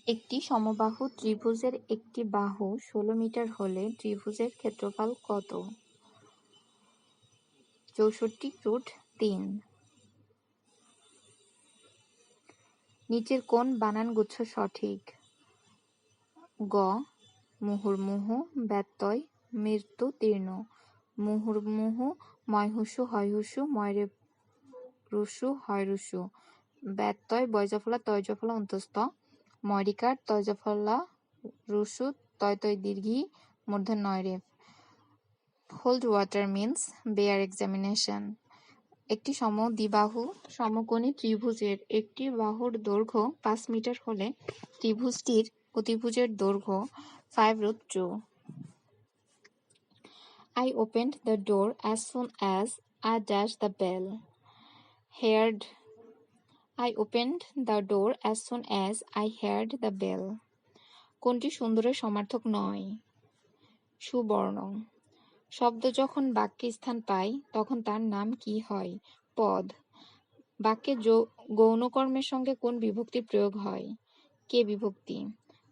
একটি সমবাহু ত্রিভুজের একটি বাহু ১৬ মিটার হলে ত্রিভুজের ক্ষেত্রফল কত? ৬৪√৩। নিচের কোন বানানগুচ্ছ সঠিক? গ. মুহুর্মুহু ব্যত্যয় মৃত্যু তীর্ণ। মুহুর্মুহু ময়হুষু হয়হুষু ময়রেরুষু হয়রুষু। ব্যত্যয় বয়জফলা তয়জফলা অন্তস্থ ময়রিকার তয়জফলা রুষু তয় দীর্ঘী মূর্ধন্য রেফ। Hold water means bear examination. একটি সমদ্বিবাহু সমকোণী ত্রিভুজের একটি বাহুর দৈর্ঘ্য ৫ মিটার হলে ত্রিভুজটির অতিভুজের দৈর্ঘ্য 5√2। I opened the door as soon as I dashed the bell. I opened the door as soon as I heard the bell. কোনটি সুন্দরের সমার্থক নয়? সুবর্ণ। শব্দ যখন বাক্যে স্থান পায় তখন তার নাম কি হয়? পদ। বাক্যে গৌণকর্মের সঙ্গে কোন বিভক্তির প্রয়োগ হয়? কে বিভক্তি।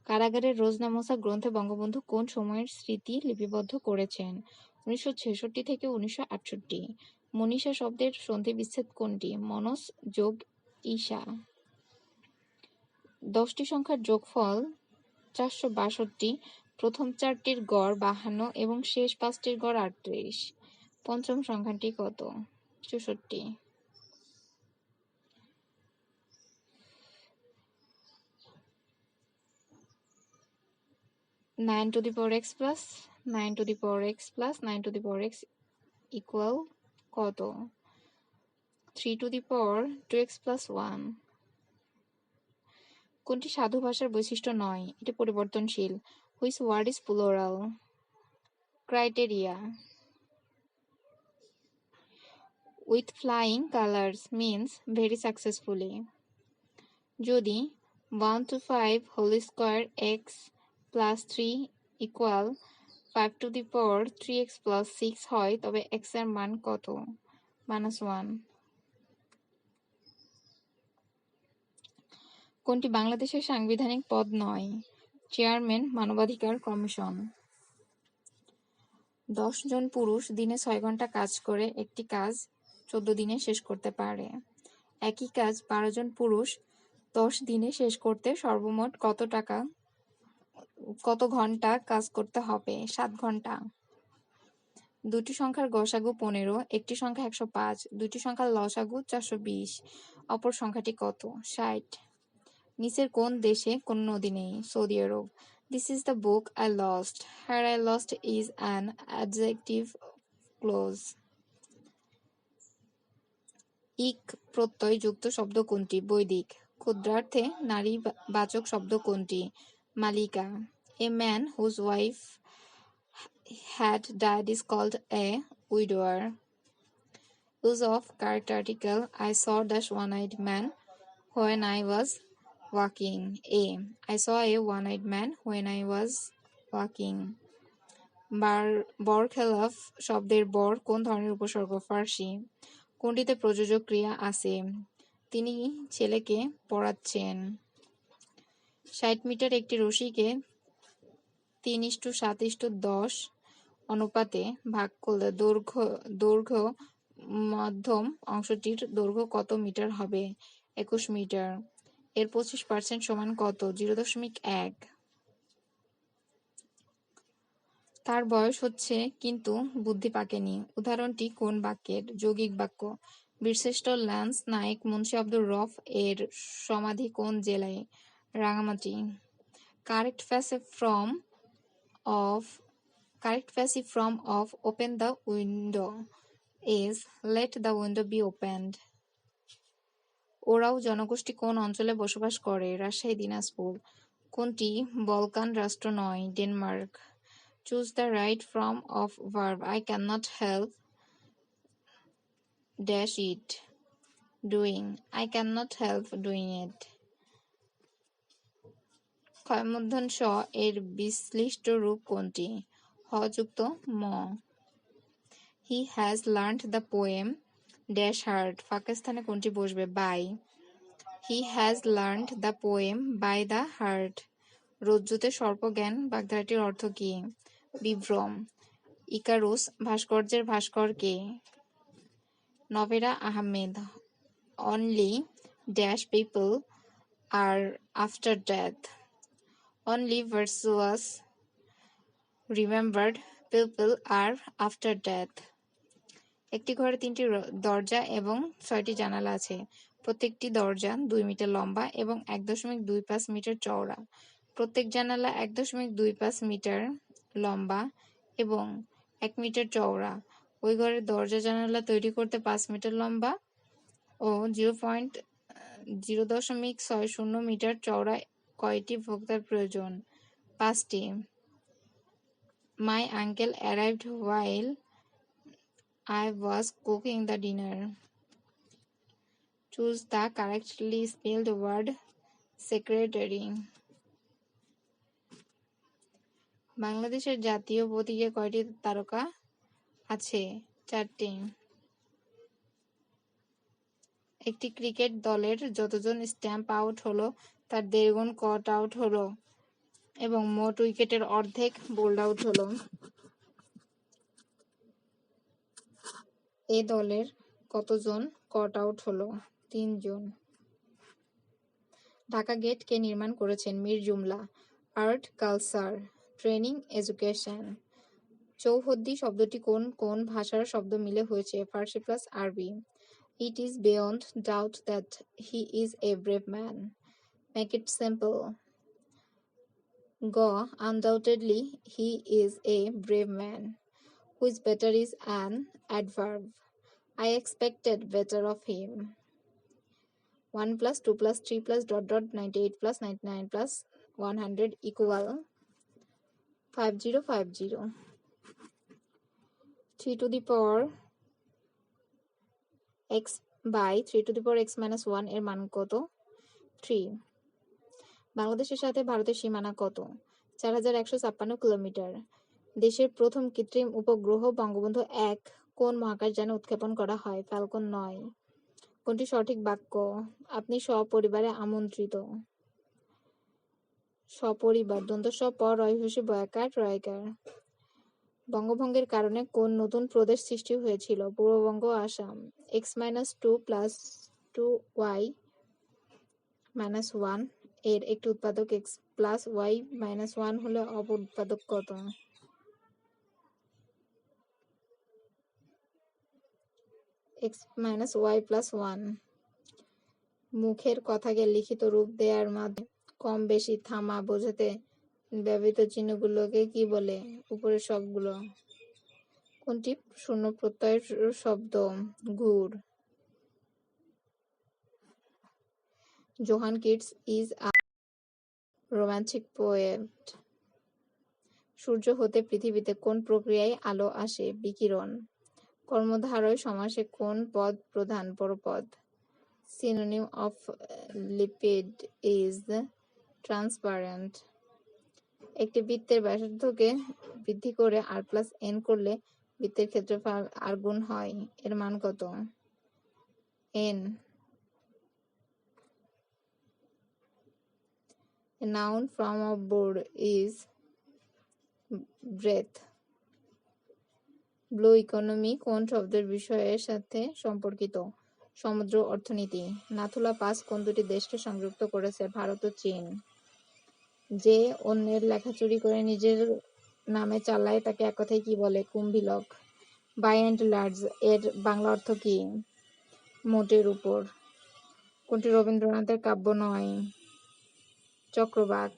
কারাগারের রোজনা মোসা গ্রন্থে বঙ্গবন্ধু কোন সময়ের স্মৃতি লিপিবদ্ধ করেছেন? ১৯৬৬ থেকে ১৯৬৮। মনীষা শব্দের সন্ধিবিচ্ছেদ কোনটি? মনস যোগ ঈশা। ১০টি সংখ্যার যোগফল ৪৬২, প্রথম ৪টির গড় ৫২ এবং শেষ ৫টির গড় ৩৮। পঞ্চম সংখ্যাটি কত? ৬৪। 9 to the power x plus 9 to the power x plus 9 to the power x equal কত? 3 to the power 2x plus 1। কোনটি সাধু ভাষার বৈশিষ্ট্য নয়? এটি পরিবর্তনশীল। Which word is plural? Criteria. With flying colours means very successfully. যদি 1 to 5 whole square x plus 3 equal 5 to the power 3x plus 6 হয় তবে x এর মান কত? -1। কোনটি বাংলাদেশের সাংবিধানিক পদ নয়? চেয়ারম্যান মানবাধিকার কমিশন। ১০ জন পুরুষ দিনে ৬ ঘন্টা কাজ করে একটি কাজ ১৪ দিনে শেষ করতে পারে। একই কাজ ১২ জন পুরুষ ১০ দিনে শেষ করতে সর্বমোট কত ঘন্টা কাজ করতে হবে? ৭ ঘন্টা। দুটি সংখ্যার গসাগু ১৫, একটি সংখ্যা ১০৫, দুটি সংখ্যার লসাগু ৪২০। অপর সংখ্যাটি কত? ৬০। নিচের কোন দেশে কোন নদী নেই? Saudi Arab. This is the book I lost. Here I lost is an adjective clause. ইক প্রত্যয় যুক্ত শব্দ কোনটি? বৈদিক। ক্ষুদ্রার্থে নারী বাচক শব্দ কোনটি? মালিকা। A man whose wife had died is called a widower. Use of correct article. I saw dash one-eyed man when I was walking. A. I saw a one-eyed man when I was walking. বরখেলাফ শব্দের বর কোন ধরনের উপসর্গ? ফার্সি। কোনটিতে প্রযোজক ক্রিয়া আছে? তিনি ছেলেকে পড়াচ্ছেন। ৬০ মিটার একটি রশিকে ৩:৭:১০ অনুপাতে ভাগ করলে দৈর্ঘ্য মধ্যম অংশটির দৈর্ঘ্য কত মিটার হবে? ২১ মিটার। এর ২৫% সমান কত? 0.১। তার বয়স হচ্ছে কিন্তু বুদ্ধি পাকেনি। উদাহরণটি কোন বাক্যের? যৌগিক বাক্য। বীরশ্রেষ্ঠ ল্যান্স নায়েক মুন্সি আব্দুর রফ এর সমাধি কোন জেলায়? Rangamati. Correct passive form of open the window is let the window be opened. ওরাও জনগোষ্ঠী কোন অঞ্চলে বসবাস করে? রাজশাহী, দিনাজপুর। কোনটি বলকান রাষ্ট্র নয়? Denmark. Choose the right form of verb. I cannot help dash it. Doing. I cannot help doing it. ক্ষয়মূর্ধন্য ষ এর বিশ্লিষ্ট রূপ কোনটি? হ যুক্ত ম। He has learnt the poem dash hard. ফাঁকা স্থানে কোনটি বসবে? by. He has learned the poem by the heart. রজ্জুতে সর্পজ্ঞান বাগধারাটির অর্থ কী? বিভ্রম। ইকারুস ভাস্কর্যের ভাস্কর কে? Novera Ahmed. Only dash people are after death. Only virtuous remembered people are after death. একটি ঘরে 3টি দরজা এবং 6টি জানালা আছে। প্রত্যেকটি দরজা 2 মিটার লম্বা এবং 1.25 মিটার চওড়া। প্রত্যেক জানালা 1.25 মিটার লম্বা এবং 1 মিটার চওড়া। ওই ঘরের দরজা জানালা তৈরি করতে 5 মিটার লম্বা ও 0.60 মিটার চওড়া কয়টি ভোক্তার প্রয়োজন? 5টি। My uncle arrived while I was cooking the dinner. Choose the correctly spelled word secretary. বাংলাদেশের জাতীয় প্রতীকে কয়টি তারকা আছে? 4টি। একটি ক্রিকেট দলের যতজন স্ট্যাম্প আউট হলো তার 1.5 গুণ কট আউট হলো এবং মোট উইকেটের অর্ধেক বোল্ড আউট হলো। এ দলের কতজন কট আউট হলো? 3 জন। ঢাকা গেট কে নির্মাণ করেছেন? Mir Jumla. Art, culture, training, education. চৌহদ্দি শব্দটি কোন কোন ভাষার শব্দ মিলে হয়েছে? Farsi plus Arabi. It is beyond doubt that he is a brave man. Make it simple. Go, undoubtedly he is a brave man. Which better is an adverb. I expected better of him. 1 plus 2 plus 3 plus ... 98 plus 99 plus 100 equal 5050. 3 to the power x by 3 to the power x minus 1 এর মান কত? 3. বাংলাদেশের সাথে ভারতের সীমানা কত? 4156 kilometre. দেশের প্রথম কৃত্রিম উপগ্রহ বঙ্গবন্ধু 1 কোন মহাকাশযানে উৎক্ষেপণ করা হয়? ফ্যালকন 9। কোনটি সঠিক বাক্য? আপনি সপরিবারে আমন্ত্রিত। সপরিবার দন্ত স প রয় হসি বয়াকার রয়কার। বঙ্গভঙ্গের কারণে কোন নতুন প্রদেশ সৃষ্টি হয়েছিল? পূর্ববঙ্গ, Assam. x-2 plus 2y minus 1 এর একটি উৎপাদক x plus y minus 1 হলে অপর উৎপাদক কত? x minus y plus 1। মুখের কথাকে লিখিত রূপ দেওয়ার মাধ্যমে কম বেশি থামা বোঝাতে ব্যবহৃত চিহ্নগুলোকে কি বলে? উপরের সবগুলো। কোনটি শূন্য প্রত্যয়ের শব্দ? ঘুর। Johann Keats is a romantic poet. সূর্য হতে পৃথিবীতে কোন প্রক্রিয়ায় আলো আসে? বিকিরণ। কর্মধারয় সমাসে কোন পদ প্রধান? পরপদ। Synonym of lipid is transparent. একটি বৃত্তের ব্যাসার্ধকে বৃদ্ধি করে r+n করলে বৃত্তের ক্ষেত্রফল r গুণ হয়। এর মান কত? n. A noun form of board is breath. Blue economy কোন শব্দের বিষয়ের সাথে সম্পর্কিত? সমুদ্র অর্থনীতি। নাথুলা পাস কোন দুটি দেশকে সংযুক্ত করেছে? ভারত ও চীন। যে অন্যের লেখা চুরি করে নিজের নামে চালায় তাকে এক কথায় কি বলে? কুম্ভিলক। বাই অ্যান্ড লার্জ এর বাংলা অর্থ কি? মোটের উপর। কোনটি রবীন্দ্রনাথের কাব্য নয়? চক্রবাক।